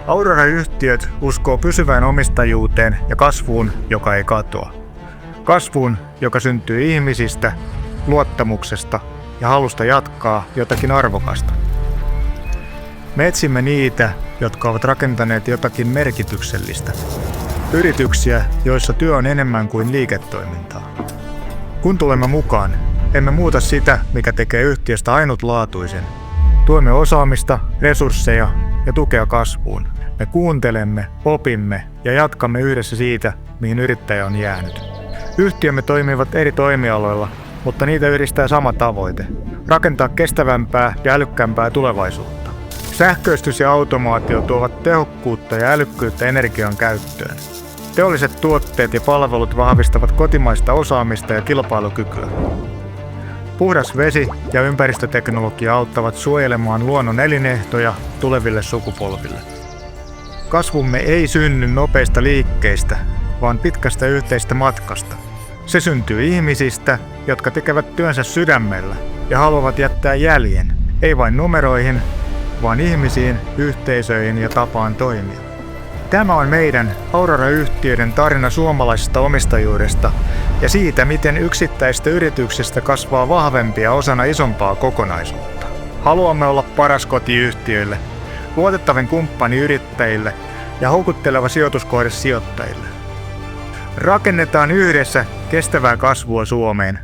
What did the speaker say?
Aurora-yhtiöt uskoo pysyvään omistajuuteen ja kasvuun, joka ei katoa. Kasvuun, joka syntyy ihmisistä, luottamuksesta ja halusta jatkaa jotakin arvokasta. Me etsimme niitä, jotka ovat rakentaneet jotakin merkityksellistä. Yrityksiä, joissa työ on enemmän kuin liiketoimintaa. Kun tulemme mukaan, emme muuta sitä, mikä tekee yhtiöstä ainutlaatuisen. Tuemme osaamista, resursseja ja tukea kasvuun. Me kuuntelemme, opimme ja jatkamme yhdessä siitä, mihin yrittäjä on jäänyt. Yhtiömme toimivat eri toimialoilla, mutta niitä yhdistää sama tavoite. Rakentaa kestävämpää ja älykkäämpää tulevaisuutta. Sähköistys ja automaatio tuovat tehokkuutta ja älykkyyttä energian käyttöön. Teolliset tuotteet ja palvelut vahvistavat kotimaista osaamista ja kilpailukykyä. Puhdas vesi ja ympäristöteknologia auttavat suojelemaan luonnon elinehtoja tuleville sukupolville. Kasvumme ei synny nopeista liikkeistä, vaan pitkästä yhteistä matkasta. Se syntyy ihmisistä, jotka tekevät työnsä sydämellä ja haluavat jättää jäljen, ei vain numeroihin, vaan ihmisiin, yhteisöihin ja tapaan toimia. Tämä on meidän Aurora-yhtiöiden tarina suomalaisesta omistajuudesta ja siitä, miten yksittäistä yrityksestä kasvaa vahvempia osana isompaa kokonaisuutta. Haluamme olla paras koti yhtiöille, luotettavin kumppani yrittäjille ja houkutteleva sijoituskohde sijoittajille. Rakennetaan yhdessä kestävää kasvua Suomeen.